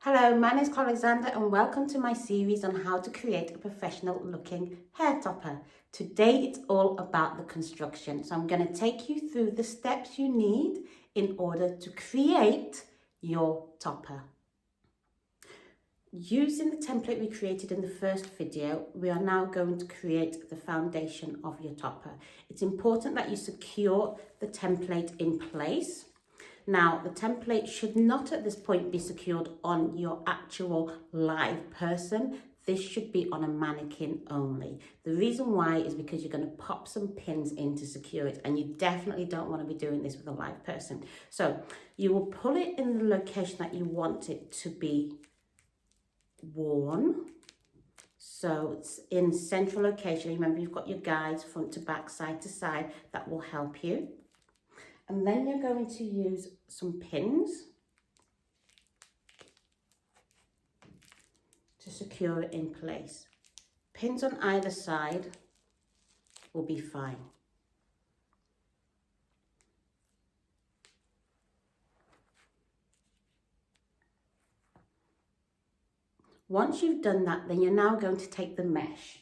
Hello, my name is Alexander and welcome to my series on how to create a professional looking hair topper. Today it's all about the construction. So I'm going to take you through the steps you need in order to create your topper. Using the template we created in the first video, we are now going to create the foundation of your topper. It's important that you secure the template in place. Now, the template should not at this point be secured on your actual live person. This should be on a mannequin only. The reason why is because you're going to pop some pins in to secure it, and you definitely don't want to be doing this with a live person. So you will pull it in the location that you want it to be worn. So it's in central location. Remember, you've got your guides front to back, side to side. That will help you. And then you're going to use some pins to secure it in place. Pins on either side will be fine. Once you've done that, then you're now going to take the mesh.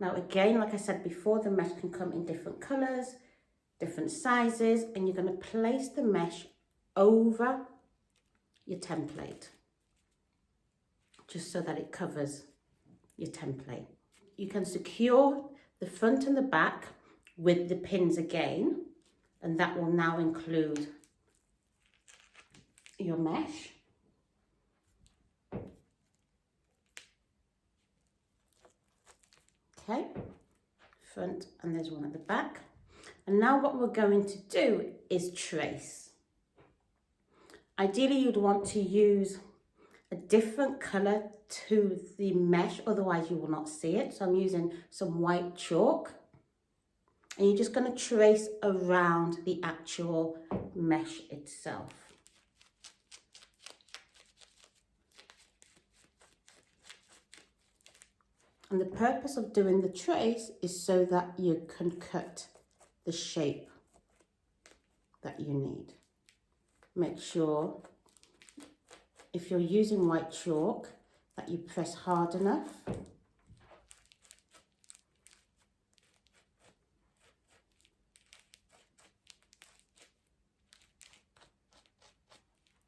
Now again, like I said before, the mesh can come in different colours, different sizes, and you're going to place the mesh over your template just so that it covers your template. You can secure the front and the back with the pins again, and that will now include your mesh. Okay, front, and there's one at the back. And now what we're going to do is trace. Ideally, you'd want to use a different colour to the mesh, otherwise you will not see it. So I'm using some white chalk. And you're just going to trace around the actual mesh itself. And the purpose of doing the trace is so that you can cut the shape that you need. Make sure if you're using white chalk that you press hard enough.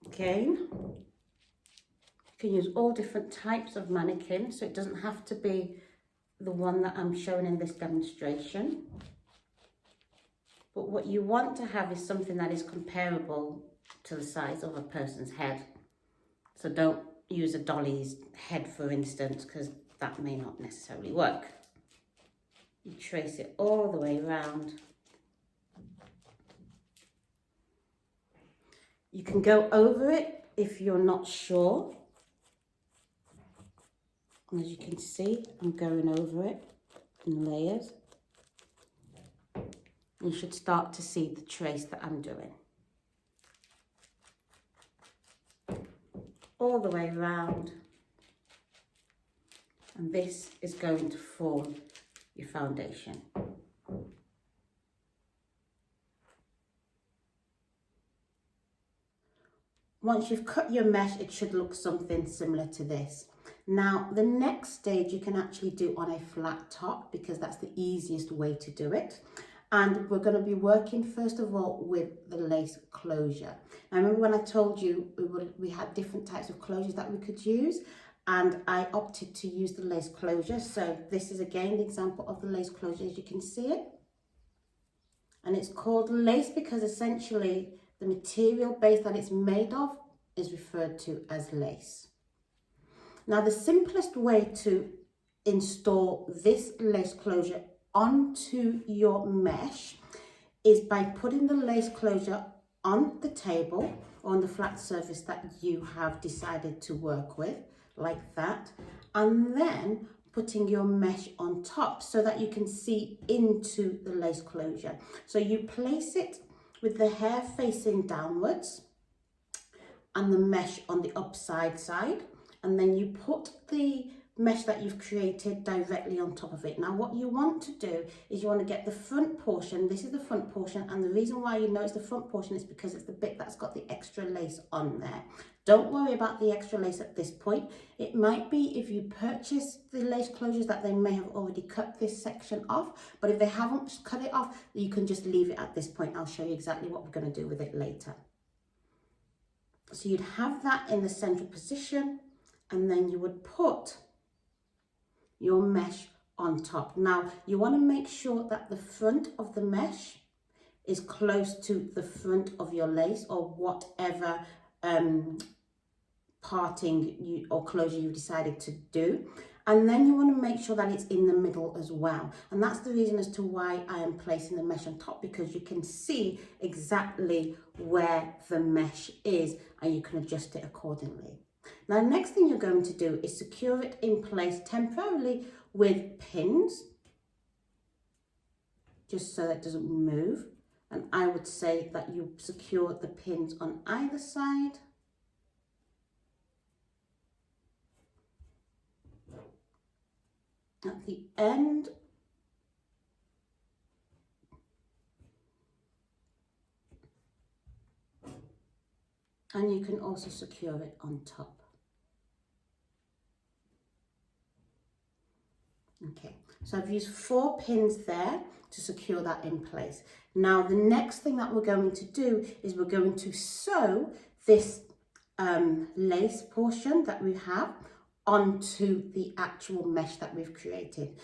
Again, you can use all different types of mannequin, so it doesn't have to be the one that I'm showing in this demonstration. But what you want to have is something that is comparable to the size of a person's head. So don't use a dolly's head, for instance, because that may not necessarily work. You trace it all the way around. You can go over it if you're not sure. And as you can see, I'm going over it in layers. You should start to see the trace that I'm doing. All the way around. And this is going to form your foundation. Once you've cut your mesh, it should look something similar to this. Now, the next stage you can actually do on a flat top because that's the easiest way to do it. And we're going to be working first of all with the lace closure. Now, remember when I told you we had different types of closures that we could use, and I opted to use the lace closure. So this is again the example of the lace closure as you can see it. And it's called lace because essentially the material base that it's made of is referred to as lace. Now, the simplest way to install this lace closure onto your mesh is by putting the lace closure on the table or on the flat surface that you have decided to work with, like that, and then putting your mesh on top so that you can see into the lace closure. So you place it with the hair facing downwards and the mesh on the upside side, and then you put the mesh that you've created directly on top of it. Now what you want to do is you want to get the front portion. This is the front portion, and the reason why you know it's the front portion is because it's the bit that's got the extra lace on there. Don't worry about the extra lace at this point. It might be if you purchase the lace closures that they may have already cut this section off, but if they haven't cut it off, you can just leave it at this point. I'll show you exactly what we're going to do with it later. So you'd have that in the central position, and then you would put your mesh on top. Now, you want to make sure that the front of the mesh is close to the front of your lace, or whatever parting or closure you've decided to do. And then you want to make sure that it's in the middle as well. And that's the reason as to why I am placing the mesh on top, because you can see exactly where the mesh is and you can adjust it accordingly. Now, the next thing you're going to do is secure it in place temporarily with pins, just so that it doesn't move. And I would say that you secure the pins on either side. At the end, and you can also secure it on top. Okay, so I've used 4 pins there to secure that in place. Now, the next thing that we're going to do is we're going to sew this lace portion that we have onto the actual mesh that we've created.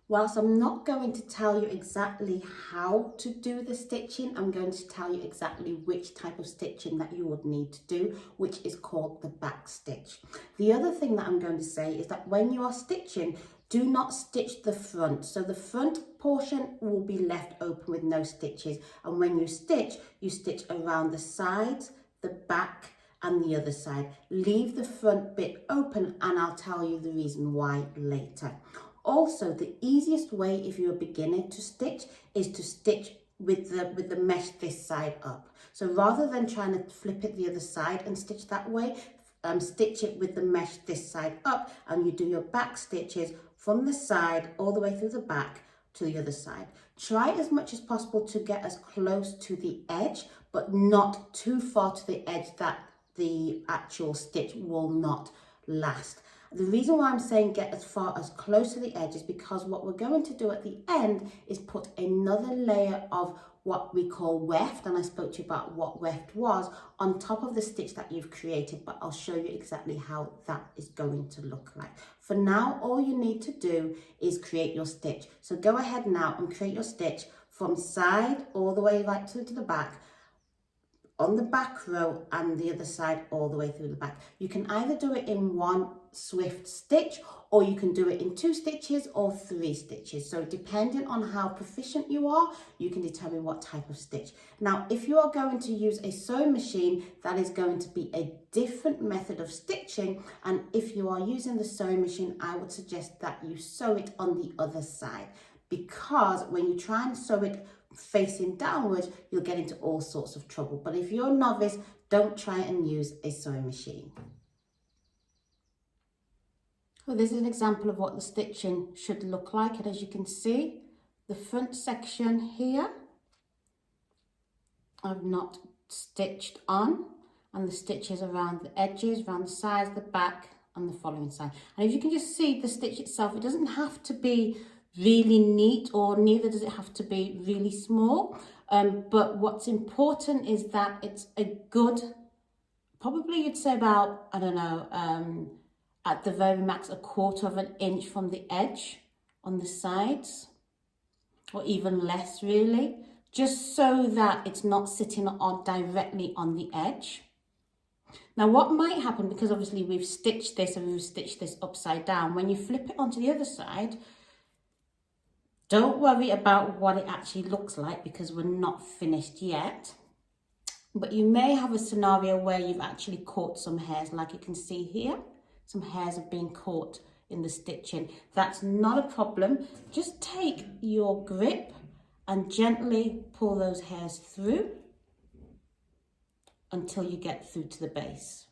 Whilst I'm not going to tell you exactly how to do the stitching, I'm going to tell you exactly which type of stitching that you would need to do, which is called the back stitch. The other thing that I'm going to say is that when you are stitching, do not stitch the front. So the front portion will be left open with no stitches. And when you stitch around the sides, the back, and the other side. Leave the front bit open, and I'll tell you the reason why later. Also, the easiest way if you're a beginner to stitch is to stitch with the mesh this side up. So rather than trying to flip it the other side and stitch that way, stitch it with the mesh this side up, and you do your back stitches from the side all the way through the back to the other side. Try as much as possible to get as close to the edge, but not too far to the edge that the actual stitch will not last. The reason why I'm saying get as far as close to the edge is because what we're going to do at the end is put another layer of what we call weft, and I spoke to you about what weft was, on top of the stitch that you've created, but I'll show you exactly how that is going to look like. For now, all you need to do is create your stitch. So go ahead now and create your stitch from side all the way right to the back, on the back row, and the other side all the way through the back. You can either do it in one swift stitch, or you can do it in 2 stitches or 3 stitches. So depending on how proficient you are, you can determine what type of stitch. Now, if you are going to use a sewing machine, that is going to be a different method of stitching. And if you are using the sewing machine, I would suggest that you sew it on the other side, because when you try and sew it facing downwards, you'll get into all sorts of trouble. But if you're a novice, don't try and use a sewing machine. Well, this is an example of what the stitching should look like, and as you can see, the front section here I've not stitched on, and the stitches around the edges, around the sides, the back, and the following side. And if you can just see the stitch itself, it doesn't have to be really neat, or neither does it have to be really small, but what's important is that it's a good, probably you'd say about, I don't know, at the very max, 1/4 inch from the edge on the sides, or even less really, just so that it's not sitting on directly on the edge. Now, what might happen, because obviously we've stitched this and we've stitched this upside down, when you flip it onto the other side, don't worry about what it actually looks like, because we're not finished yet. But you may have a scenario where you've actually caught some hairs, like you can see here. Some hairs have been caught in the stitching. That's not a problem. Just take your grip and gently pull those hairs through until you get through to the base.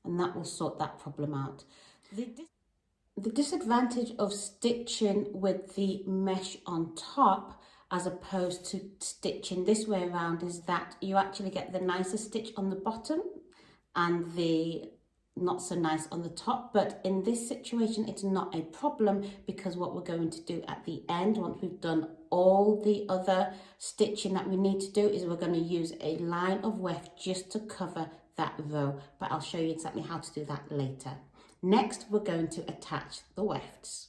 And that will sort that problem out. The disadvantage of stitching with the mesh on top, as opposed to stitching this way around is that you actually get the nicer stitch on the bottom and the not so nice on the top. But in this situation, it's not a problem, because what we're going to do at the end, once we've done all the other stitching that we need to do, is we're going to use a line of weft just to cover that row. But I'll show you exactly how to do that later. Next, we're going to attach the wefts.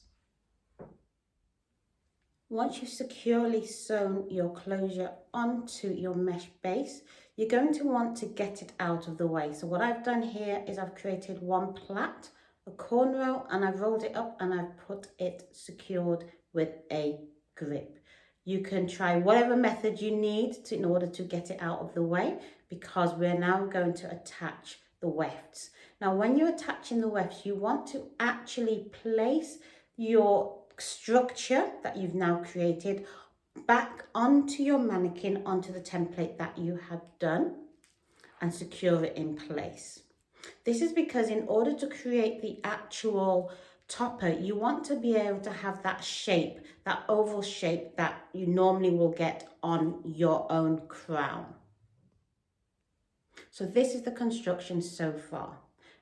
Once you've securely sewn your closure onto your mesh base, you're going to want to get it out of the way. So what I've done here is I've created one plait, a corner row, and I've rolled it up and I've put it secured with a grip. You can try whatever method you need in order to get it out of the way, because we're now going to attach the wefts. Now, when you're attaching the wefts, you want to actually place your structure that you've now created back onto your mannequin, onto the template that you have done, and secure it in place. This is because in order to create the actual topper, you want to be able to have that shape, that oval shape that you normally will get on your own crown. So this is the construction so far.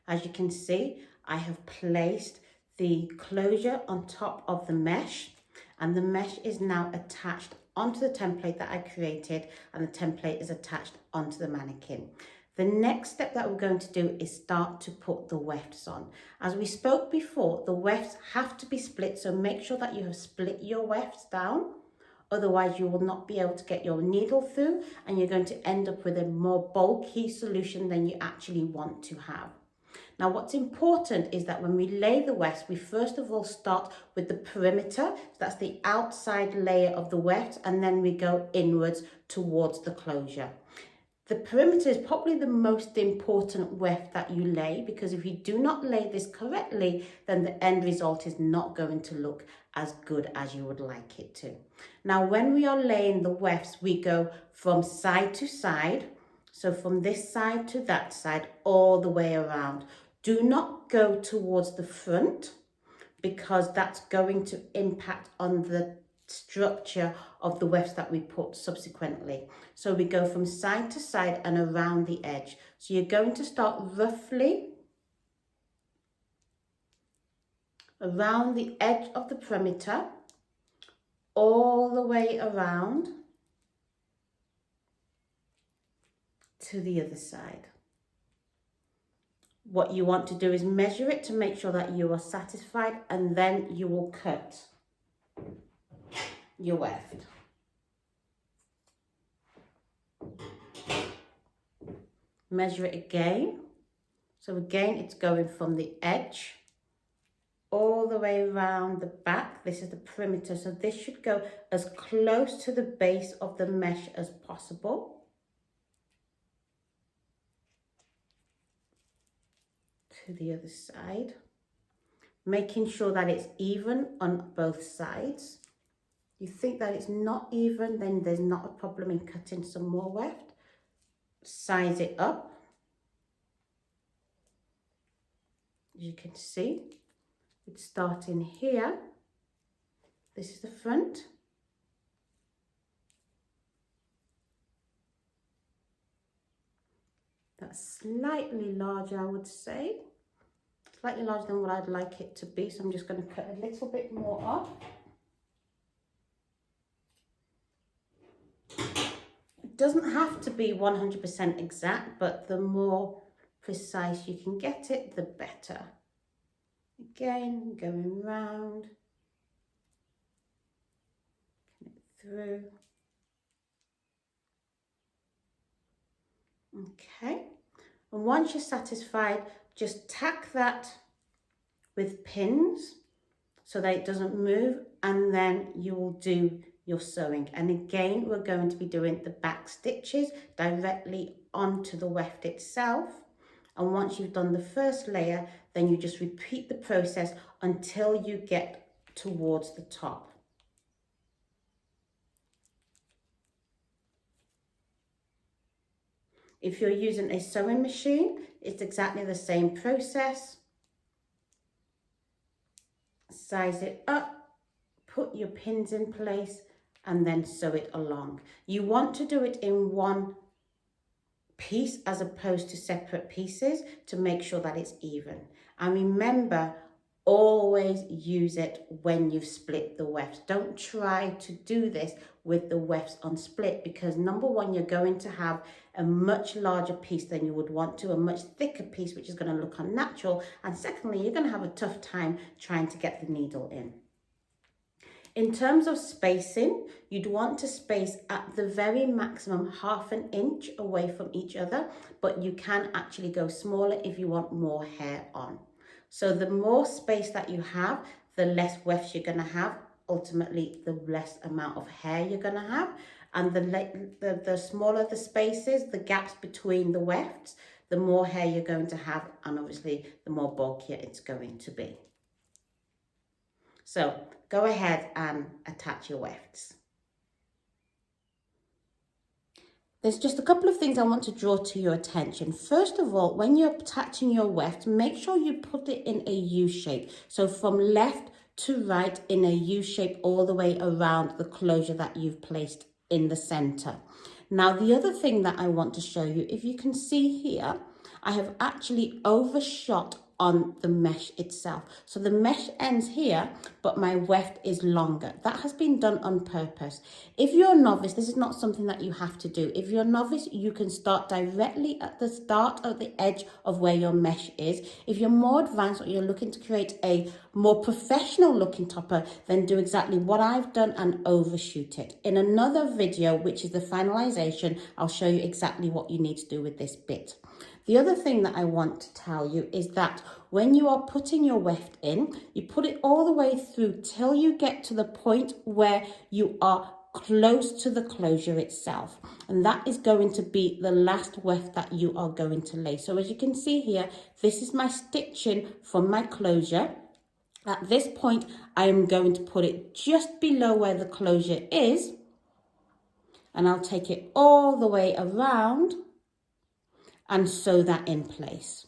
As you can see, I have placed the closure on top of the mesh, and the mesh is now attached onto the template that I created, and the template is attached onto the mannequin. The next step that we're going to do is start to put the wefts on. As we spoke before, the wefts have to be split, so make sure that you have split your wefts down. Otherwise, you will not be able to get your needle through, and you're going to end up with a more bulky solution than you actually want to have. Now, what's important is that when we lay the wefts, we first of all start with the perimeter. So that's the outside layer of the weft, and then we go inwards towards the closure. The perimeter is probably the most important weft that you lay, because if you do not lay this correctly, then the end result is not going to look as good as you would like it to. Now, when we are laying the wefts, we go from side to side. So from this side to that side, all the way around. Do not go towards the front, because that's going to impact on the structure of the wefts that we put subsequently. So we go from side to side and around the edge. So you're going to start roughly around the edge of the perimeter, all the way around to the other side. What you want to do is measure it to make sure that you are satisfied, and then you will cut your weft. Measure it again. So again, it's going from the edge all the way around the back. This is the perimeter, so this should go as close to the base of the mesh as possible. To the other side, making sure that it's even on both sides. You think that it's not even, then there's not a problem in cutting some more weft. Size it up. As you can see, it's starting here. This is the front. That's slightly larger, I would say. Slightly larger than what I'd like it to be, so I'm just going to cut a little bit more off. It doesn't have to be 100% exact, but the more precise you can get it, the better. Again, going round, through. Okay, and once you're satisfied, just tack that with pins so that it doesn't move, and then you will do your sewing. And again, we're going to be doing the back stitches directly onto the weft itself. And once you've done the first layer, then you just repeat the process until you get towards the top. If you're using a sewing machine, it's exactly the same process. Size it up, put your pins in place, and then sew it along. You want to do it in one piece as opposed to separate pieces to make sure that it's even. And remember, always use it when you've split the wefts. Don't try to do this with the wefts on split, because number one, you're going to have a much larger piece than you would want to, a much thicker piece, which is going to look unnatural. And secondly, you're going to have a tough time trying to get the needle in. In terms of spacing, you'd want to space at the very maximum 1/2 inch away from each other, but you can actually go smaller if you want more hair on. So the more space that you have, the less wefts you're going to have. Ultimately, the less amount of hair you're going to have. And the smaller the spaces, the gaps between the wefts, the more hair you're going to have, and obviously the more bulkier it's going to be. So go ahead and attach your wefts. There's just a couple of things I want to draw to your attention. First of all, when you're attaching your weft, make sure you put it in a U shape. So from left to right in a U shape all the way around the closure that you've placed in the center. Now, the other thing that I want to show you, if you can see here, I have actually overshot on the mesh itself. So the mesh ends here, but my weft is longer. That has been done on purpose. If you're a novice, this is not something that you have to do. If you're a novice, you can start directly at the start of the edge of where your mesh is. If you're more advanced or you're looking to create a more professional looking topper, then do exactly what I've done and overshoot it. In another video, which is the finalization, I'll show you exactly what you need to do with this bit. The other thing that I want to tell you is that when you are putting your weft in, you put it all the way through till you get to the point where you are close to the closure itself. And that is going to be the last weft that you are going to lay. So as you can see here, this is my stitching from my closure. At this point, I am going to put it just below where the closure is. And I'll take it all the way around and sew that in place.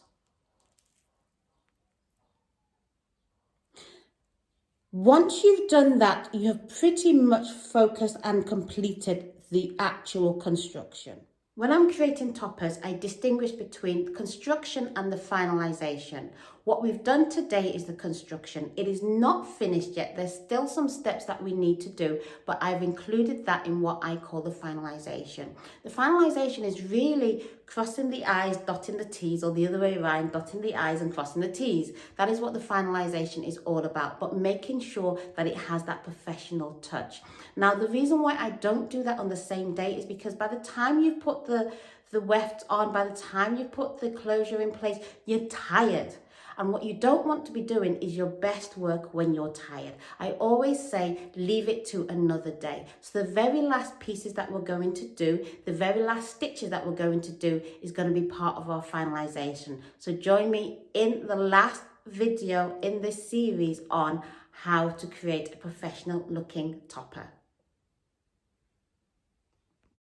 Once you've done that, you have pretty much focused and completed the actual construction. When I'm creating toppers, I distinguish between construction and the finalization. What we've done today is the construction. It is not finished yet. There's still some steps that we need to do, but I've included that in what I call the finalization. The finalization is really crossing the I's, dotting the T's, or the other way around, dotting the I's and crossing the T's. That is what the finalization is all about, but making sure that it has that professional touch. Now, the reason why I don't do that on the same day is because by the time you've put the weft on, by the time you've put the closure in place, you're tired. And what you don't want to be doing is your best work when you're tired. I always say, leave it to another day. So the very last pieces that we're going to do, the very last stitches that we're going to do is going to be part of our finalization. So join me in the last video in this series on how to create a professional looking topper.